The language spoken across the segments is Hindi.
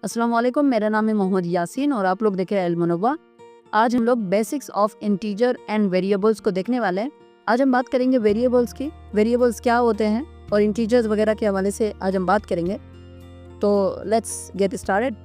अस्सलाम वालेकुम, मेरा नाम है मोहम्मद यासीन और आप लोग देख रहे हैं अल-मुनव्वा। आज हम लोग basics of integer and variables को देखने वाले हैं। आज हम बात करेंगे वेरिएबल्स की, वेरिएबल्स क्या होते हैं और इंटीजर्स वगैरह के हवाले से आज हम बात करेंगे। तो लेट्स गेट स्टार्टेड।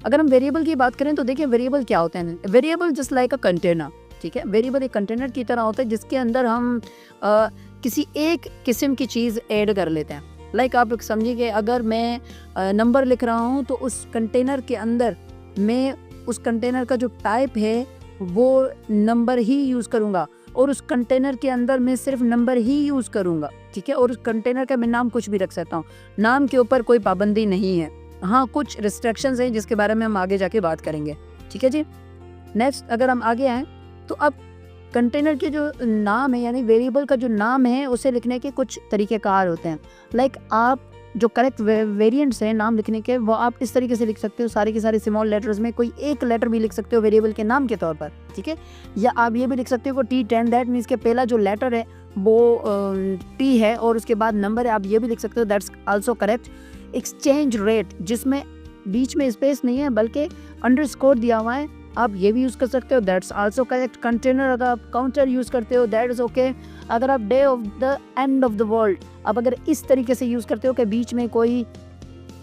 अगर हम वेरिएबल की बात करें तो देखिए वेरिएबल क्या होते हैं। Variable just like a container, ठीक है। वेरिएबल एक कंटेनर की तरह होता है जिसके अंदर हम किसी एक किस्म की चीज़ ऐड कर लेते हैं। लाइक आप समझिए कि अगर मैं नंबर लिख रहा हूँ तो उस कंटेनर के अंदर मैं उस कंटेनर का जो टाइप है वो नंबर ही यूज़ करूँगा और उस कंटेनर के अंदर मैं सिर्फ नंबर ही यूज़ करूँगा, ठीक है। और उस कंटेनर का मैं नाम कुछ भी रख सकता हूँ, नाम के ऊपर कोई पाबंदी नहीं है। हाँ, कुछ रिस्ट्रिक्शंस हैं जिसके बारे में हम आगे जाके बात करेंगे, ठीक है जी। नेक्स्ट अगर हम आगे आएँ तो अब कंटेनर के जो नाम है यानी वेरिएबल का जो नाम है उसे लिखने के कुछ तरीक़ेकार होते हैं। लाइक आप जो करेक्ट वेरिएंट्स हैं नाम लिखने के वो आप इस तरीके से लिख सकते हो, सारे के सारे स्मॉल लेटर्स में कोई एक लेटर भी लिख सकते हो वेरिएबल के नाम के तौर पर, ठीक है। या आप ये भी लिख सकते हो T10, दैट मीन्स के पहला जो लेटर है वो T है और उसके बाद नंबर है, आप ये भी लिख सकते हो, that's also correct. Exchange rate जिसमें बीच में स्पेस नहीं है बल्कि अंडरस्कोर दिया हुआ है, आप ये भी यूज़ कर सकते हो, दैट्स आल्सो करेक्ट। कंटेनर अगर आप काउंटर यूज़ करते हो दैट इज़ ओके। अगर आप day of the end of the world आप अगर इस तरीके से यूज़ करते हो कि बीच में कोई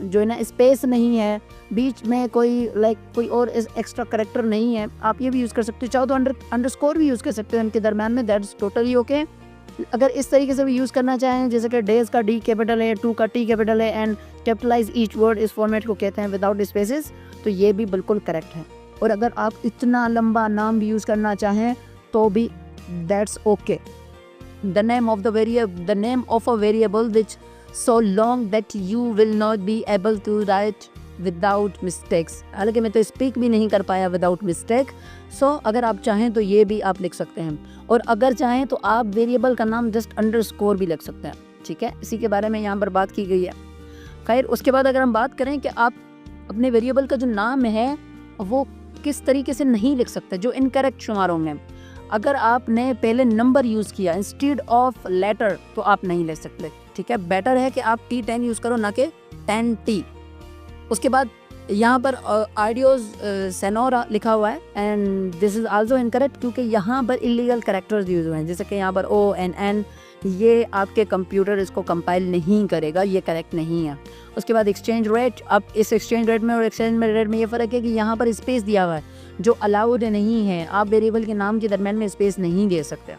जो है ना स्पेस नहीं है, बीच में कोई कोई और एक्स्ट्रा करेक्टर नहीं है, आप ये भी यूज़ कर सकते हो। चाहो तो अंडरस्कोर भी यूज़ कर सकते हो इनके दरम्यान में, दैट्स टोटली ओके। अगर इस तरीके से भी यूज़ करना चाहें जैसे कि डेज का D कैपिटल है, 2 का T कैपिटल है एंड कैपिटलाइज ईच वर्ड, इस फॉर्मेट को कहते हैं विदाउट स्पेसेस, तो ये भी बिल्कुल करेक्ट है। और अगर आप इतना लंबा नाम भी यूज़ करना चाहें तो भी that's okay. The name of a variable which so long that you will not be able to write without mistakes. हालांकि मैं तो स्पीक भी नहीं कर पाया विदाउट मिस्टेक। सो अगर आप चाहें तो ये भी आप लिख सकते हैं और अगर चाहें तो आप वेरिएबल का नाम जस्ट अंडरस्कोर भी लिख सकते हैं, ठीक है। इसी के बारे में यहाँ पर बात की गई है। खैर उसके बाद अगर हम बात करें कि आप अपने वेरिएबल का जो नाम है वो किस तरीके से नहीं लिख सकते जो इनकरेक्ट शुमार होंगे। अगर आपने पहले नंबर यूज़ किया इंस्टेड ऑफ लेटर तो आप नहीं ले सकते, ठीक है। बेटर है कि आप T10 यूज़ करो ना कि 10T। उसके बाद यहाँ पर ऑडियोज सेनोरा लिखा हुआ है and this is also incorrect क्योंकि यहाँ पर इलीगल कैरेक्टर्स यूज़ हुए हैं जैसे कि यहाँ पर ONN, ये आपके कंप्यूटर इसको कंपाइल नहीं करेगा, ये करेक्ट नहीं है। उसके बाद एक्सचेंज रेट, अब इस एक्सचेंज रेट में और एक्सचेंज रेट में ये फ़र्क है कि यहाँ पर स्पेस दिया हुआ है जो अलाउड नहीं है, आप वेरिएबल के नाम के दरम्यान में स्पेस नहीं दे सकते,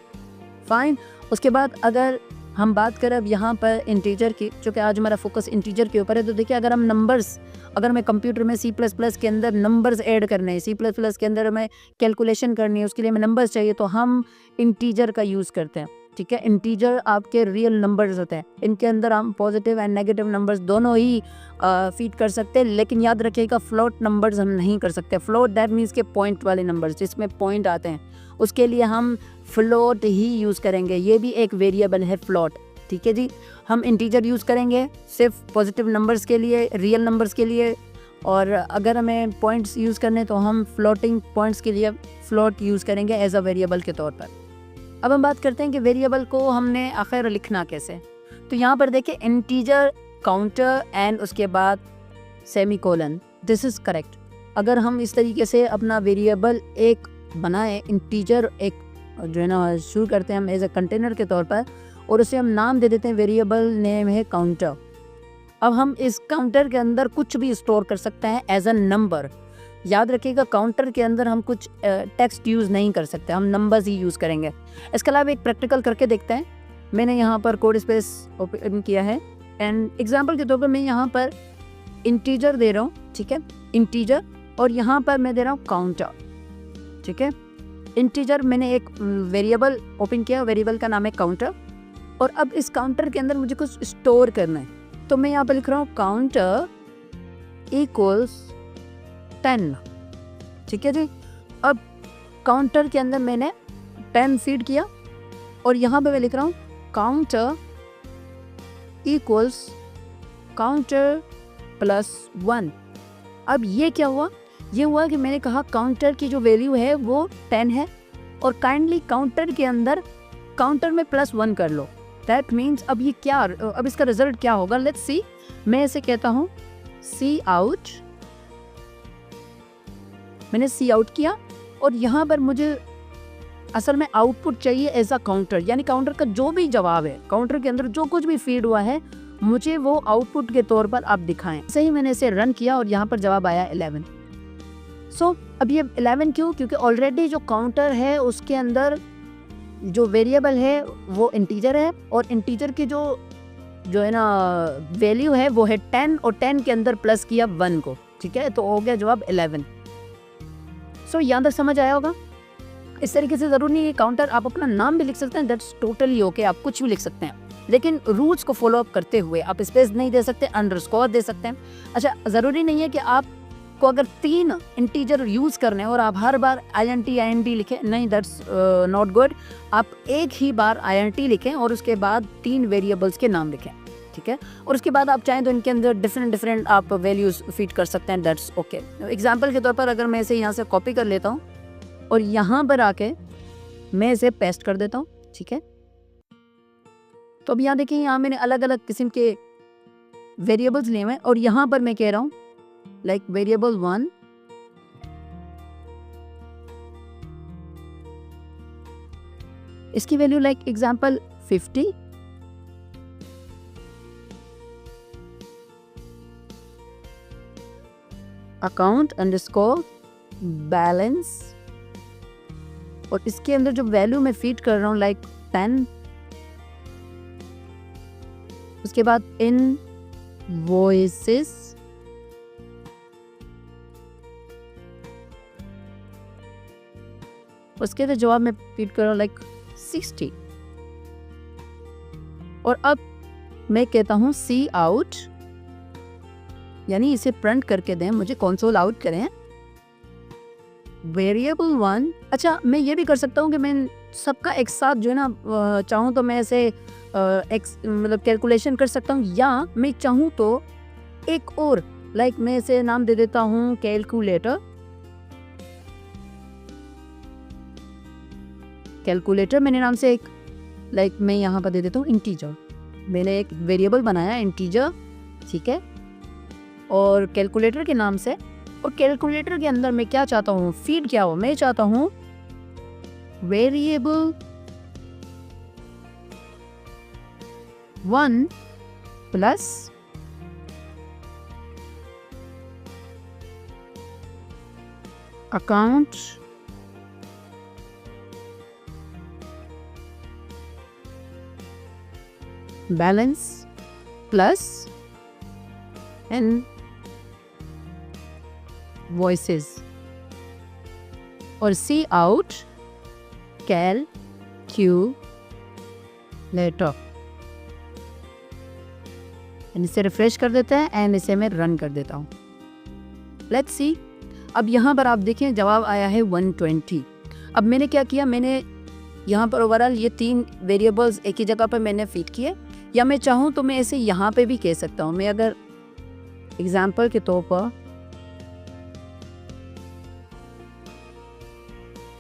फ़ाइन। उसके बाद अगर हम बात करें अब यहाँ पर इंटीजर की, चूँकि आज हमारा फोकस इंटीजर के ऊपर है, तो देखिए अगर हम नंबर्स, अगर मैं कंप्यूटर में C++ के अंदर नंबर्स ऐड करने हैं, C++ के अंदर हमें कैलकुलेशन करनी है, उसके लिए हमें नंबर्स चाहिए तो हम इंटीजर का यूज़ करते हैं, ठीक है। इंटीजर आपके रियल नंबर्स होते हैं, इनके अंदर हम पॉजिटिव एंड नेगेटिव नंबर्स दोनों ही फीड कर सकते हैं, लेकिन याद रखिएगा फ्लोट नंबर्स हम नहीं कर सकते। फ्लोट दैट मीन्स के पॉइंट वाले नंबर्स जिसमें पॉइंट आते हैं, उसके लिए हम फ्लोट ही यूज़ करेंगे। ये भी एक वेरिएबल है फ्लोट, ठीक है जी। हम इंटीजर यूज़ करेंगे सिर्फ पॉजिटिव नंबर्स के लिए, रियल नंबर्स के लिए, और अगर हमें पॉइंट्स यूज़ करने तो हम फ्लोटिंग पॉइंट्स के लिए फ्लोट यूज़ करेंगे एज अ वेरिएबल के तौर पर। अब हम बात करते हैं कि वेरिएबल को हमने आखिर लिखना कैसे। तो यहाँ पर देखिए इंटीजर, काउंटर एंड उसके बाद सेमीकोलन, दिस इज़ करेक्ट। अगर हम इस तरीके से अपना वेरिएबल एक बनाएं, इंटीजर एक जो है ना शुरू करते हैं हम एज अ कंटेनर के तौर पर और उसे हम नाम दे देते हैं, वेरिएबल नेम है काउंटर। अब हम इस काउंटर के अंदर कुछ भी स्टोर कर सकते हैं एज अ नंबर। याद रखिएगा काउंटर के अंदर हम कुछ टेक्स्ट यूज़ नहीं कर सकते, हम नंबर्स ही यूज़ करेंगे। इसके अलावा एक प्रैक्टिकल करके देखते हैं। मैंने यहाँ पर कोड स्पेस ओपन किया है एंड एग्जांपल के तौर पर मैं यहाँ पर इंटीजर दे रहा हूँ, ठीक है, इंटीजर, और यहाँ पर मैं दे रहा हूँ काउंटर, ठीक है। इंटीजर मैंने एक वेरिएबल ओपन किया, वेरिएबल का नाम है काउंटर, और अब इस काउंटर के अंदर मुझे कुछ स्टोर करना है तो मैं यहाँ पर लिख रहा हूँ काउंटर इक्वल्स 10, ठीक है जी। अब काउंटर के अंदर मैंने 10 फीड किया और यहाँ पे मैं लिख रहा हूँ काउंटर इक्वल्स काउंटर प्लस 1। अब ये क्या हुआ, ये हुआ कि मैंने कहा काउंटर की जो वैल्यू है वो 10 है और काइंडली काउंटर के अंदर काउंटर में +1 कर लो। दैट मीन्स अब इसका रिजल्ट क्या होगा, लेट्स सी। मैं इसे कहता हूँ सी आउट मैंने सी आउट किया और यहाँ पर मुझे असल में आउटपुट चाहिए एज अ काउंटर, यानी काउंटर का जो भी जवाब है, काउंटर के अंदर जो कुछ भी फीड हुआ है मुझे वो आउटपुट के तौर पर आप दिखाएं। सही मैंने इसे रन किया और यहाँ पर जवाब आया 11। सो अब ये 11 क्यों? क्योंकि ऑलरेडी जो काउंटर है उसके अंदर जो वेरिएबल है वो इंटीजर है और इंटीजर की जो है ना वैल्यू है वो है 10 और 10 के अंदर प्लस किया 1 को, ठीक है, तो हो गया जवाब 11। सो यहाँ तक समझ आया होगा। इस तरीके से ज़रूरी नहीं है काउंटर, आप अपना नाम भी लिख सकते हैं, दैट्स टोटली ओके, आप कुछ भी लिख सकते हैं, लेकिन रूल्स को फॉलो अप करते हुए आप स्पेस नहीं दे सकते, अंडरस्कोर दे सकते हैं। अच्छा, ज़रूरी नहीं है कि आपको अगर 3 इंटीजर यूज़ करने और आप हर बार INT लिखें, नहीं, दैट्स नॉट गुड। आप एक ही बार INT लिखें और उसके बाद 3 वेरिएबल्स के नाम लिखें, ठीक है, और उसके बाद आप चाहें तो इनके अंदर डिफरेंट आप वैल्यूज़ फीड कर सकते हैं, दैट्स ओके। एग्जाम्पल के तौर पर अगर मैं इसे यहाँ से कॉपी कर लेता हूँ और यहाँ पर आके मैं इसे पेस्ट कर देता हूँ, ठीक है, तो अब यहाँ देखिए यहाँ मैंने अलग अलग किस्म के वेरिएबल्स लिए हुए हैं और यहाँ पर मैं कह रहा हूँ लाइक वेरिएबल 1 इसकी value like example 50, account underscore balance, और इसके अंदर जो वैल्यू मैं फीड कर रहा हूँ लाइक 10, उसके बाद इनवॉइसेस, उसके अंदर जवाब मैं फीड कर रहा हूँ लाइक 60, और अब मैं कहता हूँ सी आउट, यानी इसे प्रिंट करके दें, मुझे कंसोल आउट करें वेरिएबल 1। अच्छा, मैं ये भी कर सकता हूँ कि मैं सबका एक साथ जो है ना चाहूँ तो मैं ऐसे मतलब कैलकुलेशन कर सकता हूँ, या मैं चाहूँ तो एक और लाइक मैं इसे नाम दे देता हूँ कैलकुलेटर। मैंने नाम से एक लाइक मैं यहाँ पर दे देता हूँ इंटीजर। मैंने एक वेरिएबल बनाया इंटीजर, ठीक है, और कैलकुलेटर के नाम से, और कैलकुलेटर के अंदर मैं क्या चाहता हूँ फीड क्या हो, मैं चाहता हूँ variable 1 plus account balance plus invoices, और सी आउट कैलकुलेटर। इसे रिफ्रेश कर देते हैं एंड इसे मैं रन कर देता हूँ। लेट्स सी, अब यहाँ पर आप देखें जवाब आया है 120। अब मैंने क्या किया, मैंने यहाँ पर ओवरऑल ये 3 वेरिएबल्स एक ही जगह पर मैंने फीड किए, या मैं चाहूँ तो मैं इसे यहाँ पे भी कह सकता हूँ। मैं अगर एग्जाम्पल के तौर पर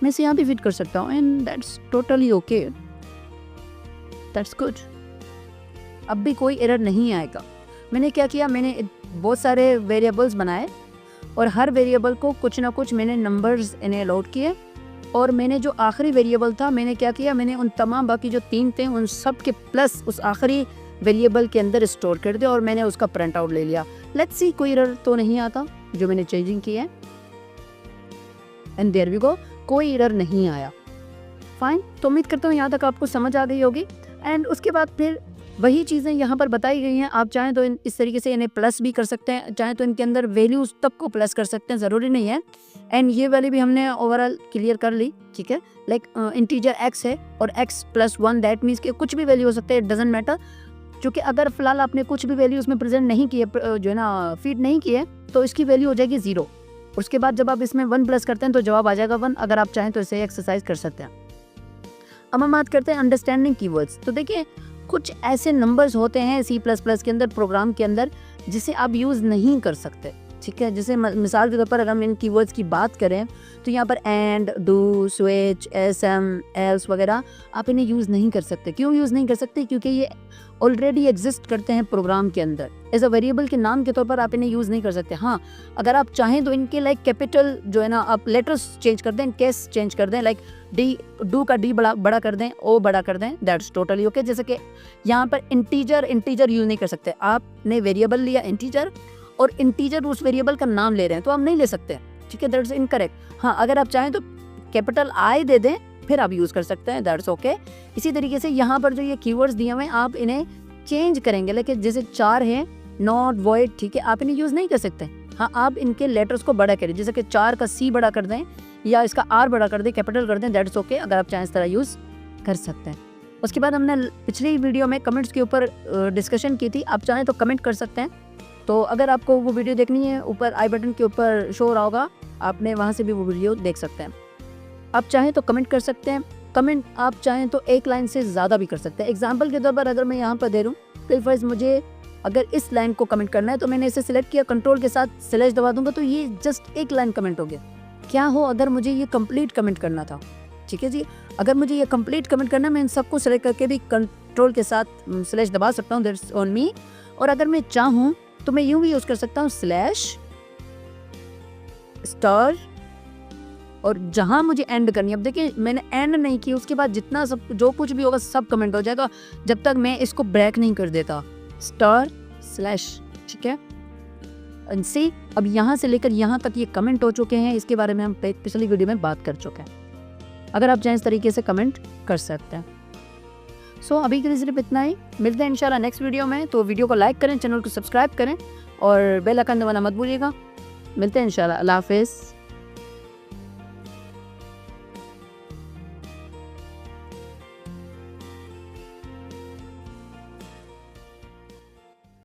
मैं इसे यहाँ भी फीड कर सकता हूँ and that's totally okay, that's good. अब भी कोई एरर नहीं आएगा। मैंने क्या किया, मैंने बहुत सारे वेरिएबल्स बनाए और हर वेरिएबल को कुछ ना कुछ मैंने नंबर्स इन्हें अलॉट किए, और मैंने जो आखिरी वेरिएबल था मैंने क्या किया, मैंने उन तमाम बाकी जो 3 थे उन सब के प्लस उस आखिरी वेरिएबल के अंदर स्टोर कर दिया और मैंने उसका प्रिंट आउट ले लिया। लेट्स सी, कोई एरर तो नहीं आता जो मैंने चेंजिंग की है, एंड देयर वी गो, कोई एरर नहीं आया। फाइन, तो उम्मीद करता हूँ यहाँ तक आपको समझ आ गई होगी। एंड उसके बाद फिर वही चीज़ें यहाँ पर बताई गई हैं। आप चाहें तो इस तरीके से इन्हें प्लस भी कर सकते हैं, चाहें तो इनके अंदर वैल्यूज तब को प्लस कर सकते हैं, ज़रूरी नहीं है। एंड ये वाली भी हमने ओवरऑल क्लियर कर ली, ठीक है। लाइक इंटीजर x है और x + 1, दैट मीन्स कि कुछ भी वैल्यू हो सकते हैं, इट डजेंट मैटर। क्योंकि अगर फिलहाल आपने कुछ भी वैल्यू उसमें प्रेजेंट नहीं किए, जो है ना फीड नहीं किए, तो इसकी वैल्यू हो जाएगी 0। उसके बाद जब आप इसमें 1 प्लस करते हैं तो जवाब आ जाएगा 1। अगर आप चाहें तो इसे एक्सरसाइज कर सकते हैं। अब हम बात करते हैं अंडरस्टैंडिंग कीवर्ड्स। तो देखिए, कुछ ऐसे नंबर्स होते हैं C++ के अंदर, प्रोग्राम के अंदर, जिसे आप यूज़ नहीं कर सकते। ठीक है। जैसे मिसाल के तौर पर अगर हम इन कीवर्ड्स की बात करें तो यहाँ पर end, do, switch, SM, else वगैरह आप इन्हें यूज़ नहीं कर सकते। क्यों यूज़ नहीं कर सकते? क्योंकि ये ऑलरेडी एग्जिस्ट करते हैं प्रोग्राम के अंदर। एज अ वेरिएबल के नाम के तौर पर आप इन्हें यूज़ नहीं कर सकते। हाँ, अगर आप चाहें तो इनके लाइक कैपिटल जो है ना, आप लेटर्स चेंज कर दें, केस चेंज कर दें, लाइक डी, डू का डी बड़ा कर दें, ओ बड़ा कर दें, दैट्स टोटली ओके। जैसे कि यहाँ पर इंटीजर यूज़ नहीं कर सकते। आपने वेरिएबल लिया इंटीजर और इंटीजर उस वेरिएबल का नाम ले रहे हैं तो आप नहीं ले सकते, ठीक है, दैट्स इनकरेक्ट। हाँ, अगर आप चाहें तो कैपिटल आई दे दें फिर आप यूज़ कर सकते हैं, दैट्स ओके। इसी तरीके से यहाँ पर जो ये कीवर्ड्स दिए हुए हैं आप इन्हें चेंज करेंगे, लेकिन जैसे 4 है, नॉट, वॉइड, ठीक है, आप इन्हें यूज़ नहीं कर सकते। हाँ, आप इनके लेटर्स को बड़ा करें, जैसे कि 4 का सी बड़ा कर दें या इसका आर बड़ा कर दें, कैपिटल कर दें, दैट्स ओके। अगर आप चाहें इस तरह यूज़ कर सकते हैं। उसके बाद हमने पिछली वीडियो में कमेंट्स के ऊपर डिस्कशन की थी, आप चाहें तो कमेंट कर सकते हैं। तो अगर आपको वो वीडियो देखनी है, ऊपर आई बटन के ऊपर शो हो रहा होगा, आपने वहाँ से भी वो वीडियो देख सकते हैं। आप चाहें तो कमेंट कर सकते हैं। कमेंट आप चाहें तो एक लाइन से ज़्यादा भी कर सकते हैं। एग्जाम्पल के तौर पर अगर मैं यहाँ पर दे दूँ तो फर्स्ट मुझे अगर इस लाइन को कमेंट करना है तो मैंने इसे सिलेक्ट किया, कंट्रोल के साथ स्लैश दबा दूंगा तो ये जस्ट एक लाइन कमेंट हो गया। क्या हो अगर मुझे ये कंप्लीट कमेंट करना था, ठीक है जी, अगर मुझे ये कंप्लीट कमेंट करना है मैं इन सबको सेलेक्ट करके भी कंट्रोल के साथ स्लैश दबा सकता हूँ, दैट्स ऑन मी। और अगर मैं चाहूँ तो मैं यूँ भी यूज़ कर सकता हूँ स्लैश स्टार, और जहाँ मुझे एंड करनी है, अब देखिए मैंने एंड नहीं की, उसके बाद जितना सब जो कुछ भी होगा सब कमेंट हो जाएगा जब तक मैं इसको ब्रेक नहीं कर देता, स्टार स्लैश, ठीक है। सी अब यहाँ से लेकर यहाँ तक ये कमेंट हो चुके हैं, इसके बारे में हम पिछली वीडियो में बात कर चुके हैं। अगर आप चाहें इस तरीके से कमेंट कर सकते हैं। सो अभी के लिए सिर्फ इतना ही, मिलते हैं इंशाल्लाह नेक्स्ट वीडियो में। तो वीडियो को लाइक करें, चैनल को सब्सक्राइब करें और बेल आइकन दबाना मत भूलिएगा। मिलते हैं इंशाल्लाह। अल्लाह हाफिज़।